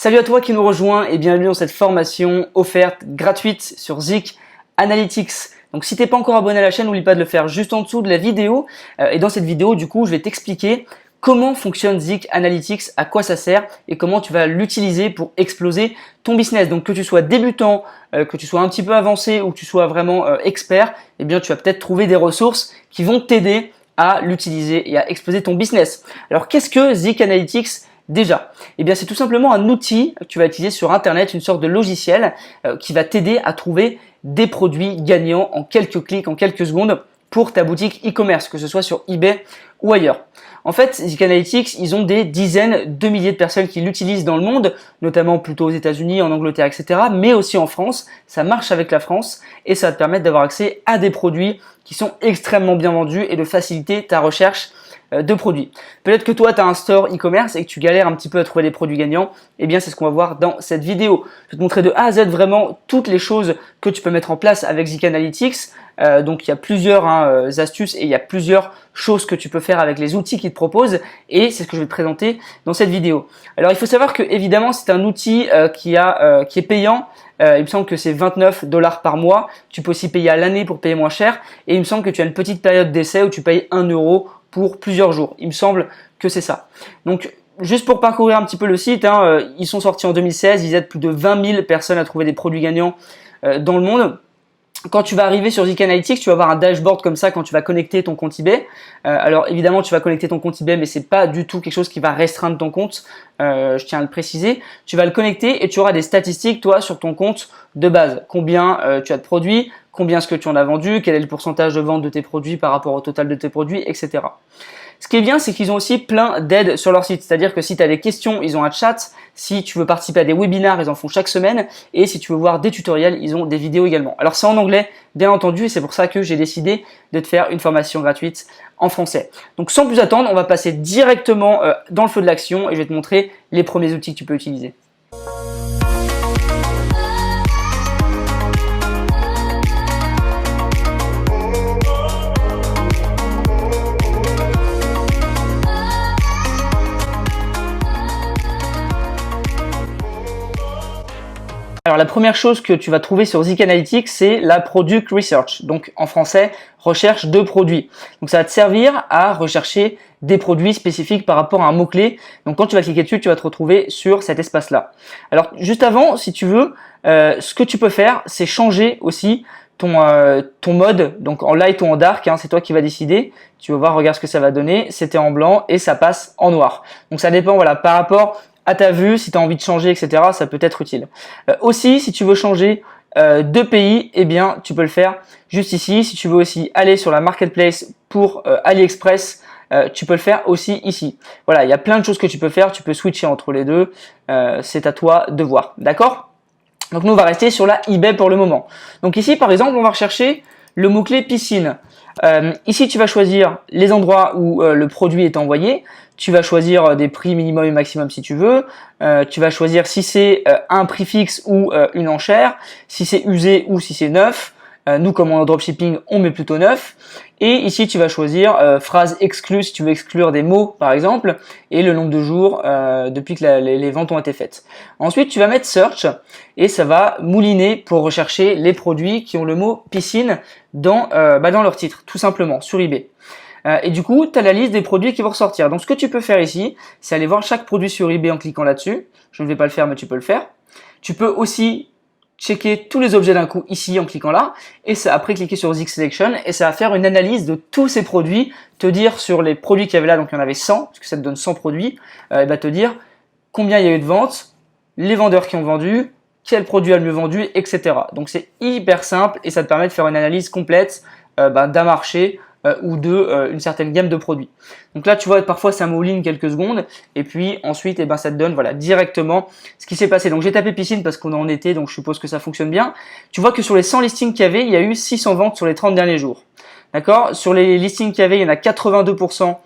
Salut à toi qui nous rejoins et bienvenue dans cette formation offerte gratuite sur Zik Analytics. Donc si tu n'es pas encore abonné à la chaîne, n'oublie pas de le faire juste en dessous de la vidéo. Et dans cette vidéo, du coup, je vais t'expliquer comment fonctionne Zik Analytics, à quoi ça sert et comment tu vas l'utiliser pour exploser ton business. Donc que tu sois débutant, que tu sois un petit peu avancé ou que tu sois vraiment expert, eh bien tu vas peut-être trouver des ressources qui vont t'aider à l'utiliser et à exploser ton business. Alors qu'est-ce que Zik Analytics déjà? Eh bien c'est tout simplement un outil que tu vas utiliser sur internet, une sorte de logiciel qui va t'aider à trouver des produits gagnants en quelques clics, en quelques secondes pour ta boutique e-commerce, que ce soit sur eBay ou ailleurs. En fait, Zik Analytics, ils ont des dizaines de milliers de personnes qui l'utilisent dans le monde, notamment plutôt aux États-Unis, en Angleterre, etc., mais aussi en France. Ça marche avec la France et ça va te permettre d'avoir accès à des produits qui sont extrêmement bien vendus et de faciliter ta recherche de produits. Peut-être que toi, tu as un store e-commerce et que tu galères un petit peu à trouver des produits gagnants. Eh bien, c'est ce qu'on va voir dans cette vidéo. Je vais te montrer de A à Z vraiment toutes les choses que tu peux mettre en place avec Zik Analytics. Donc, il y a plusieurs astuces et il y a plusieurs choses que tu peux faire avec les outils qu'ils te proposent et c'est ce que je vais te présenter dans cette vidéo. Alors, il faut savoir que évidemment, c'est un outil qui est payant. Il me semble que c'est 29 $ par mois. Tu peux aussi payer à l'année pour payer moins cher. Et il me semble que tu as une petite période d'essai où tu payes 1 € pour plusieurs jours. Il me semble que c'est ça. Donc, juste pour parcourir un petit peu le site, ils sont sortis en 2016. Ils aident plus de 20 000 personnes à trouver des produits gagnants dans le monde. Quand tu vas arriver sur Zik Analytics, tu vas avoir un dashboard comme ça quand tu vas connecter ton compte eBay. Alors évidemment, tu vas connecter ton compte eBay, mais c'est pas du tout quelque chose qui va restreindre ton compte. Je tiens à le préciser. Tu vas le connecter et tu auras des statistiques, toi, sur ton compte de base. Combien tu as de produits, combien est-ce que tu en as vendu, quel est le pourcentage de vente de tes produits par rapport au total de tes produits, etc. Ce qui est bien, c'est qu'ils ont aussi plein d'aides sur leur site. C'est-à-dire que si tu as des questions, ils ont un chat. Si tu veux participer à des webinars, ils en font chaque semaine. Et si tu veux voir des tutoriels, ils ont des vidéos également. Alors c'est en anglais, bien entendu, et c'est pour ça que j'ai décidé de te faire une formation gratuite en français. Donc sans plus attendre, on va passer directement dans le feu de l'action et je vais te montrer les premiers outils que tu peux utiliser. Alors la première chose que tu vas trouver sur Zik Analytics, c'est la Product Research. Donc en français, recherche de produits. Donc ça va te servir à rechercher des produits spécifiques par rapport à un mot-clé. Donc quand tu vas cliquer dessus, tu vas te retrouver sur cet espace-là. Alors juste avant, si tu veux, ce que tu peux faire, c'est changer aussi ton mode, donc en light ou en dark, c'est toi qui vas décider. Tu vas voir, regarde ce que ça va donner. C'était en blanc et ça passe en noir. Donc ça dépend, voilà, par rapport à ta vue, si tu as envie de changer, etc., ça peut être utile. Aussi, si tu veux changer de pays, eh bien, tu peux le faire juste ici. Si tu veux aussi aller sur la marketplace pour AliExpress, tu peux le faire aussi ici. Voilà, il y a plein de choses que tu peux faire. Tu peux switcher entre les deux. C'est à toi de voir. D'accord? Donc, nous, on va rester sur la eBay pour le moment. Donc ici, par exemple, on va rechercher le mot-clé piscine. Ici, tu vas choisir les endroits où le produit est envoyé. Tu vas choisir des prix minimum et maximum si tu veux. Tu vas choisir si c'est un prix fixe ou une enchère, si c'est usé ou si c'est neuf. Nous, comme on est en dropshipping, on met plutôt neuf. Et ici, tu vas choisir phrase exclue si tu veux exclure des mots, par exemple, et le nombre de jours depuis que les ventes ont été faites. Ensuite, tu vas mettre search et ça va mouliner pour rechercher les produits qui ont le mot piscine dans leur titre, tout simplement, sur eBay. Et du coup, tu as la liste des produits qui vont ressortir. Donc, ce que tu peux faire ici, c'est aller voir chaque produit sur eBay en cliquant là-dessus. Je ne vais pas le faire, mais tu peux le faire. Tu peux aussi checker tous les objets d'un coup ici en cliquant là. Et ça, après, cliquer sur Zik Selection et ça va faire une analyse de tous ces produits, te dire sur les produits qu'il y avait là, donc il y en avait 100, parce que ça te donne 100 produits, et va te dire combien il y a eu de ventes, les vendeurs qui ont vendu, quel produit a le mieux vendu, etc. Donc, c'est hyper simple et ça te permet de faire une analyse complète d'un marché ou une certaine gamme de produits. Donc là, tu vois, parfois ça mouline quelques secondes et puis ensuite, ça te donne directement ce qui s'est passé. Donc j'ai tapé piscine parce qu'on est en été, donc je suppose que ça fonctionne bien. Tu vois que sur les 100 listings qu'il y avait, il y a eu 600 ventes sur les 30 derniers jours. D'accord? Sur les listings qu'il y avait, il y en a 82%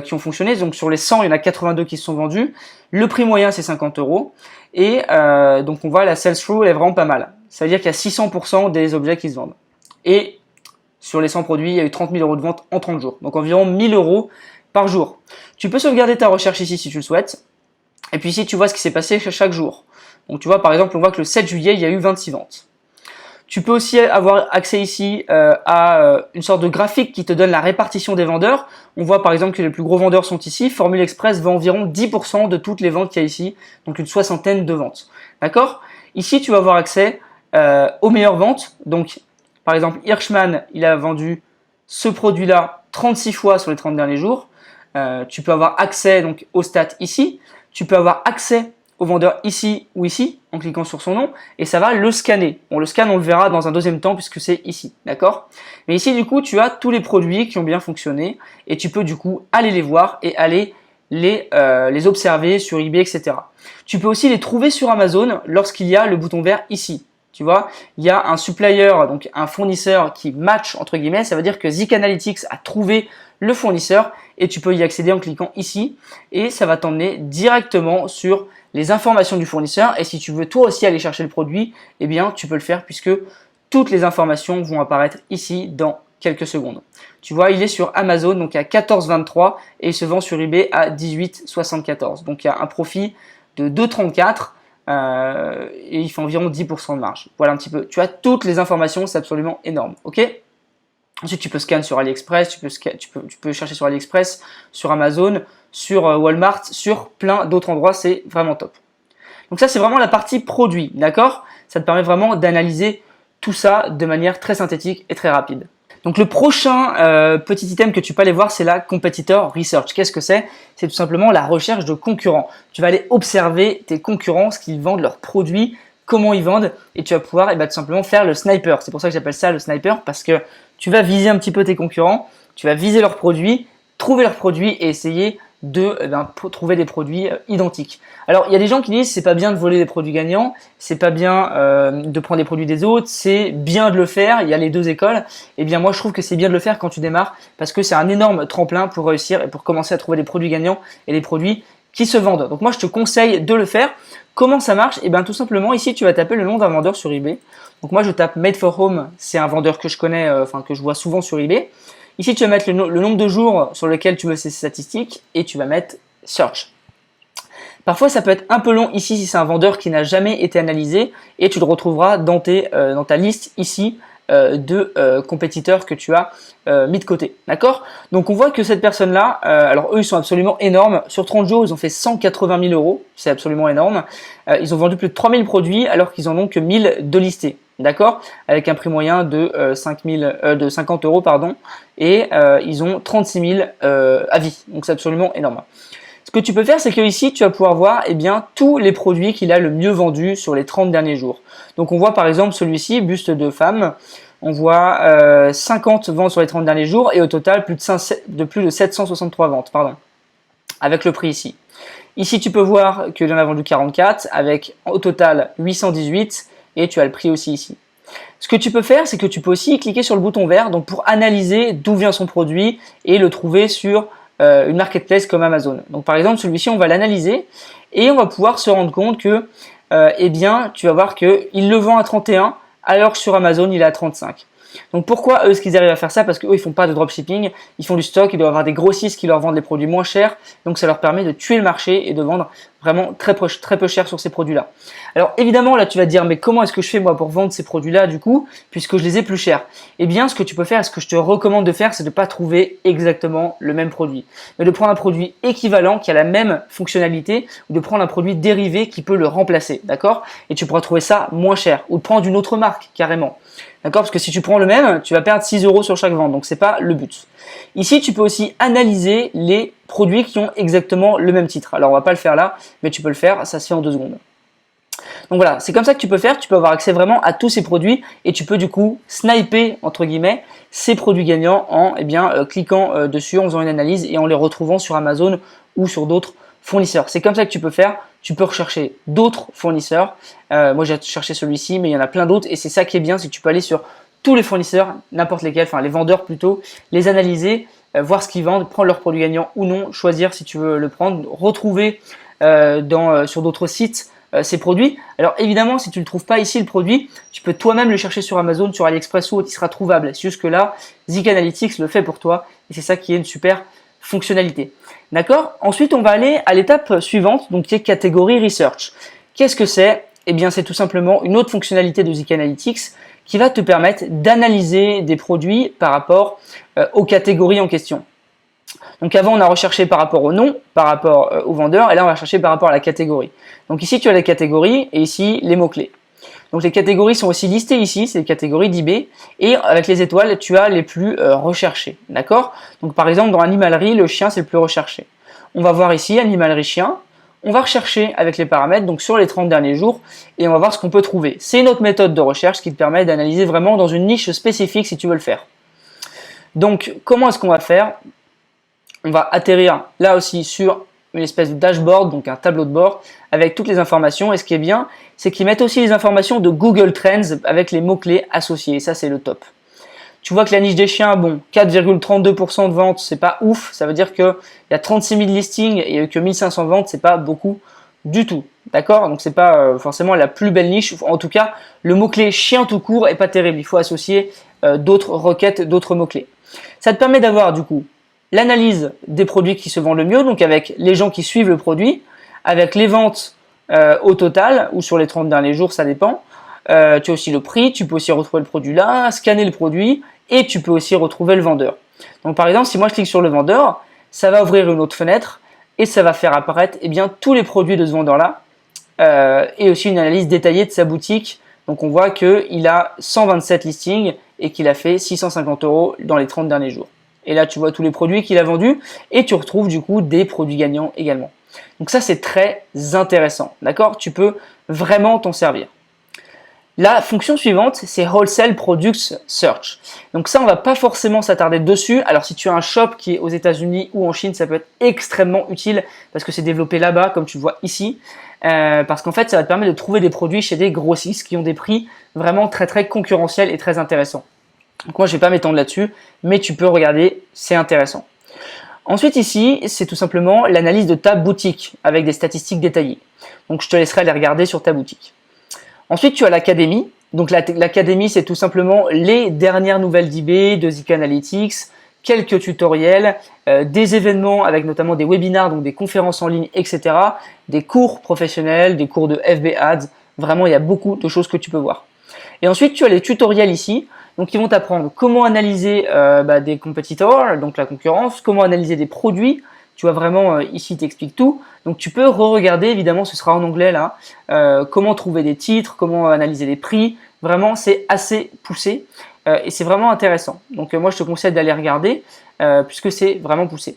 qui ont fonctionné. Donc sur les 100, il y en a 82 qui se sont vendus. Le prix moyen, c'est 50 € et donc on voit la sales through, elle est vraiment pas mal. Ça veut dire qu'il y a 600% des objets qui se vendent. Et sur les 100 produits, il y a eu 30 000 € de vente en 30 jours. Donc environ 1 000 € par jour. Tu peux sauvegarder ta recherche ici si tu le souhaites. Et puis ici, tu vois ce qui s'est passé chaque jour. Donc tu vois, par exemple, on voit que le 7 juillet, il y a eu 26 ventes. Tu peux aussi avoir accès ici à une sorte de graphique qui te donne la répartition des vendeurs. On voit par exemple que les plus gros vendeurs sont ici. Formule Express vend environ 10% de toutes les ventes qu'il y a ici, donc une soixantaine de ventes. D'accord? Ici, tu vas avoir accès aux meilleures ventes. Donc, par exemple, Hirschman, il a vendu ce produit-là 36 fois sur les 30 derniers jours. Tu peux avoir accès donc aux stats ici. Tu peux avoir accès au vendeur ici ou ici en cliquant sur son nom et ça va le scanner. On le scanne, on le verra dans un deuxième temps puisque c'est ici, d'accord? Mais ici du coup tu as tous les produits qui ont bien fonctionné et tu peux du coup aller les voir et aller les observer sur eBay, etc. Tu peux aussi les trouver sur Amazon lorsqu'il y a le bouton vert ici. Tu vois, il y a un supplier, donc un fournisseur qui match entre guillemets, ça veut dire que Zik Analytics a trouvé le fournisseur et tu peux y accéder en cliquant ici et ça va t'emmener directement sur les informations du fournisseur et si tu veux toi aussi aller chercher le produit, eh bien tu peux le faire puisque toutes les informations vont apparaître ici dans quelques secondes. Tu vois, il est sur Amazon donc à 14,23 et il se vend sur eBay à 18,74. Donc il y a un profit de 2,34 et il fait environ 10% de marge. Voilà un petit peu. Tu as toutes les informations, c'est absolument énorme. Ok? Ensuite, tu peux scanner sur AliExpress, tu peux chercher sur AliExpress, sur Amazon, sur Walmart, sur plein d'autres endroits, c'est vraiment top. Donc ça, c'est vraiment la partie produit, d'accord? Ça te permet vraiment d'analyser tout ça de manière très synthétique et très rapide. Donc le prochain petit item que tu peux aller voir, c'est la Competitor Research. Qu'est-ce que c'est? C'est tout simplement la recherche de concurrents. Tu vas aller observer tes concurrents, ce qu'ils vendent, leurs produits, comment ils vendent, et tu vas pouvoir tout simplement faire le sniper. C'est pour ça que j'appelle ça le sniper, parce que tu vas viser un petit peu tes concurrents, tu vas viser leurs produits, trouver leurs produits et essayer de trouver des produits identiques. Alors il y a des gens qui disent c'est pas bien de voler des produits gagnants, c'est pas bien de prendre des produits des autres, c'est bien de le faire, il y a les deux écoles. Eh bien moi je trouve que c'est bien de le faire quand tu démarres parce que c'est un énorme tremplin pour réussir et pour commencer à trouver des produits gagnants et des produits qui se vendent. Donc moi je te conseille de le faire. Comment ça marche? Eh bien tout simplement ici tu vas taper le nom d'un vendeur sur eBay. Donc moi je tape Made for Home, c'est un vendeur que je connais, que je vois souvent sur eBay. Ici, tu vas mettre le nombre de jours sur lequel tu veux ces statistiques et tu vas mettre Search. Parfois, ça peut être un peu long ici si c'est un vendeur qui n'a jamais été analysé et tu le retrouveras dans ta liste ici de compétiteurs que tu as mis de côté. D'accord? Donc, on voit que cette personne-là, alors eux, ils sont absolument énormes. Sur 30 jours, ils ont fait 180 000 euros. C'est absolument énorme. Ils ont vendu plus de 3000 produits alors qu'ils en ont que 1000 de listés. D'accord? Avec un prix moyen de 50 euros, pardon. Et ils ont 36 000 avis. Donc, c'est absolument énorme. Ce que tu peux faire, c'est que ici, tu vas pouvoir voir tous les produits qu'il a le mieux vendus sur les 30 derniers jours. Donc, on voit par exemple celui-ci, buste de femme. On voit 50 ventes sur les 30 derniers jours et au total, plus de 763 ventes, pardon, avec le prix ici. Ici, tu peux voir qu'il en a vendu 44 avec au total 818 et tu as le prix aussi ici. Ce que tu peux faire, c'est que tu peux aussi cliquer sur le bouton vert donc pour analyser d'où vient son produit et le trouver sur une marketplace comme Amazon. Donc par exemple, celui-ci, on va l'analyser et on va pouvoir se rendre compte que tu vas voir qu'il le vend à 31 alors que sur Amazon, il est à 35. Donc pourquoi eux, est-ce qu'ils arrivent à faire ça? Parce qu'eux, ils font pas de dropshipping, ils font du stock, ils doivent avoir des grossistes qui leur vendent des produits moins chers, donc ça leur permet de tuer le marché et de vendre vraiment très peu cher sur ces produits-là. Alors évidemment, là tu vas te dire, mais comment est-ce que je fais moi pour vendre ces produits-là du coup, puisque je les ai plus chers? Eh bien, ce que tu peux faire, et ce que je te recommande de faire, c'est de ne pas trouver exactement le même produit, mais de prendre un produit équivalent qui a la même fonctionnalité, ou de prendre un produit dérivé qui peut le remplacer, d'accord? Et tu pourras trouver ça moins cher, ou de prendre une autre marque carrément. D'accord? Parce que si tu prends le même, tu vas perdre 6 euros sur chaque vente. Donc, c'est pas le but. Ici, tu peux aussi analyser les produits qui ont exactement le même titre. Alors, on va pas le faire là, mais tu peux le faire. Ça se fait en 2 secondes. Donc voilà, c'est comme ça que tu peux faire. Tu peux avoir accès vraiment à tous ces produits et tu peux du coup sniper, entre guillemets, ces produits gagnants en cliquant dessus, en faisant une analyse et en les retrouvant sur Amazon ou sur d'autres fournisseurs. C'est comme ça que tu peux faire. Tu peux rechercher d'autres fournisseurs. Moi, j'ai cherché celui-ci, mais il y en a plein d'autres. Et c'est ça qui est bien, c'est que tu peux aller sur tous les fournisseurs, n'importe lesquels, enfin les vendeurs plutôt, les analyser, voir ce qu'ils vendent, prendre leurs produits gagnants ou non, choisir si tu veux le prendre, retrouver sur d'autres sites ces produits. Alors évidemment, si tu ne le trouves pas ici le produit, tu peux toi-même le chercher sur Amazon, sur AliExpress ou autre, il sera trouvable. C'est juste que là, Zik Analytics le fait pour toi et c'est ça qui est une super fonctionnalité. D'accord? Ensuite, on va aller à l'étape suivante, donc qui est catégorie Research. Qu'est-ce que c'est? Eh bien, c'est tout simplement une autre fonctionnalité de Zik Analytics qui va te permettre d'analyser des produits par rapport aux catégories en question. Donc avant, on a recherché par rapport au nom, par rapport au vendeur, et là, on va chercher par rapport à la catégorie. Donc ici, tu as les catégories et ici, les mots-clés. Donc les catégories sont aussi listées ici, c'est les catégories d'eBay, et avec les étoiles, tu as les plus recherchées, d'accord? Donc par exemple, dans animalerie, le chien, c'est le plus recherché. On va voir ici, animalerie chien, on va rechercher avec les paramètres, donc sur les 30 derniers jours, et on va voir ce qu'on peut trouver. C'est une autre méthode de recherche qui te permet d'analyser vraiment dans une niche spécifique si tu veux le faire. Donc comment est-ce qu'on va faire? On va atterrir là aussi sur une espèce de dashboard, donc un tableau de bord avec toutes les informations. Et ce qui est bien, c'est qu'ils mettent aussi les informations de Google Trends avec les mots-clés associés. Et ça, c'est le top. Tu vois que la niche des chiens, bon, 4,32% de ventes, c'est pas ouf. Ça veut dire qu'il y a 36 000 listings et que 1500 ventes, c'est pas beaucoup du tout. D'accord? Donc c'est pas forcément la plus belle niche. En tout cas, le mot-clé chien tout court est pas terrible. Il faut associer d'autres requêtes, d'autres mots-clés. Ça te permet d'avoir du coup l'analyse des produits qui se vendent le mieux, donc avec les gens qui suivent le produit, avec les ventes au total, ou sur les 30 derniers jours, ça dépend. Tu as aussi le prix, tu peux aussi retrouver le produit là, scanner le produit, et tu peux aussi retrouver le vendeur. Donc par exemple, si moi je clique sur le vendeur, ça va ouvrir une autre fenêtre, et ça va faire apparaître tous les produits de ce vendeur-là, et aussi une analyse détaillée de sa boutique. Donc on voit qu'il a 127 listings, et qu'il a fait 650 € dans les 30 derniers jours. Et là, tu vois tous les produits qu'il a vendus et tu retrouves du coup des produits gagnants également. Donc ça, c'est très intéressant. D'accord? Tu peux vraiment t'en servir. La fonction suivante, c'est Wholesale Products Search. Donc ça, on va pas forcément s'attarder dessus. Alors si tu as un shop qui est aux États-Unis ou en Chine, ça peut être extrêmement utile parce que c'est développé là-bas, comme tu le vois ici. Parce qu'en fait, ça va te permettre de trouver des produits chez des grossistes qui ont des prix vraiment très très concurrentiels et très intéressants. Donc moi, je ne vais pas m'étendre là-dessus, mais tu peux regarder, c'est intéressant. Ensuite ici, c'est tout simplement l'analyse de ta boutique avec des statistiques détaillées. Donc je te laisserai aller regarder sur ta boutique. Ensuite, tu as l'académie. Donc l'académie, c'est tout simplement les dernières nouvelles d'eBay, de Zik Analytics, quelques tutoriels, des événements avec notamment des webinars, donc des conférences en ligne, etc. Des cours professionnels, des cours de FB Ads. Vraiment, il y a beaucoup de choses que tu peux voir. Et ensuite, tu as les tutoriels ici. Donc, ils vont t'apprendre comment analyser des compétiteurs, donc la concurrence, comment analyser des produits. Tu vois vraiment, ici, il t'explique tout. Donc, tu peux re-regarder, évidemment, ce sera en anglais là, comment trouver des titres, comment analyser les prix. Vraiment, c'est assez poussé et c'est vraiment intéressant. Donc, moi, je te conseille d'aller regarder puisque c'est vraiment poussé.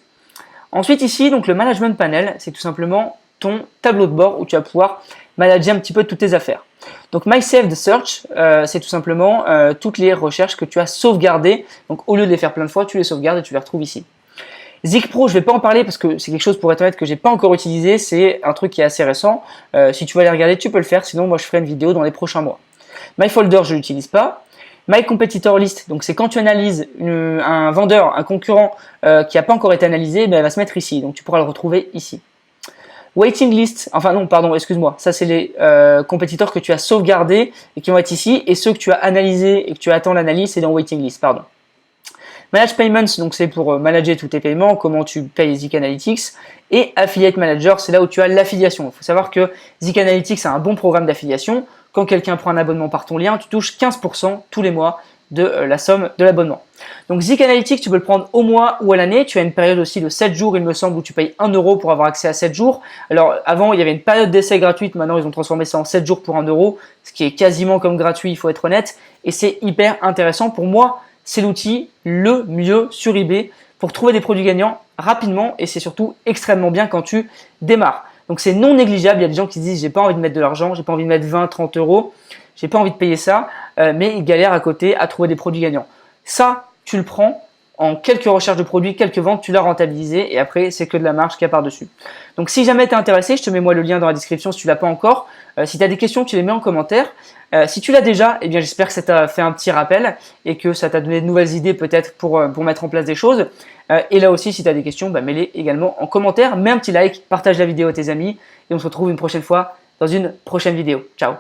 Ensuite, ici, donc le management panel, c'est tout simplement ton tableau de bord où tu vas pouvoir manager un petit peu toutes tes affaires. Donc My Saved Search, c'est tout simplement toutes les recherches que tu as sauvegardées. Donc au lieu de les faire plein de fois, tu les sauvegardes et tu les retrouves ici. Zik Pro, je ne vais pas en parler parce que c'est quelque chose, pour être honnête, que j'ai pas encore utilisé. C'est un truc qui est assez récent. Si tu veux aller regarder, tu peux le faire. Sinon, moi, je ferai une vidéo dans les prochains mois. My Folder, je l'utilise pas. My Competitor List, donc c'est quand tu analyses un vendeur, un concurrent qui n'a pas encore été analysé, ben, elle va se mettre ici. Donc tu pourras le retrouver ici. Waiting list, enfin non, pardon, excuse-moi, ça c'est les compétiteurs que tu as sauvegardés et qui vont être ici, et ceux que tu as analysés et que tu attends l'analyse, c'est dans waiting list, pardon. Manage payments, donc c'est pour manager tous tes paiements, comment tu payes Zik Analytics, et affiliate manager, c'est là où tu as l'affiliation. Il faut savoir que Zik Analytics a un bon programme d'affiliation. Quand quelqu'un prend un abonnement par ton lien, tu touches 15% tous les mois de la somme de l'abonnement. Donc Zik Analytics, tu peux le prendre au mois ou à l'année. Tu as une période aussi de 7 jours, il me semble, où tu payes 1 € pour avoir accès à 7 jours. Alors avant, il y avait une période d'essai gratuite. Maintenant, ils ont transformé ça en 7 jours pour 1 €, ce qui est quasiment comme gratuit, il faut être honnête. Et c'est hyper intéressant. Pour moi, c'est l'outil le mieux sur eBay pour trouver des produits gagnants rapidement. Et c'est surtout extrêmement bien quand tu démarres. Donc c'est non négligeable. Il y a des gens qui se disent j'ai pas envie de mettre de l'argent, j'ai pas envie de mettre 20, 30 €, j'ai pas envie de payer ça, mais ils galèrent à côté à trouver des produits gagnants. Ça, tu le prends en quelques recherches de produits, quelques ventes, tu l'as rentabilisé et après c'est que de la marge qu'il y a par-dessus. Donc si jamais tu es intéressé, je te mets moi le lien dans la description si tu l'as pas encore. Si tu as des questions, tu les mets en commentaire. Si tu l'as déjà, eh bien j'espère que ça t'a fait un petit rappel et que ça t'a donné de nouvelles idées peut-être pour mettre en place des choses. Et là aussi, si tu as des questions, mets-les également en commentaire. Mets un petit like, partage la vidéo à tes amis et on se retrouve une prochaine fois dans une prochaine vidéo. Ciao!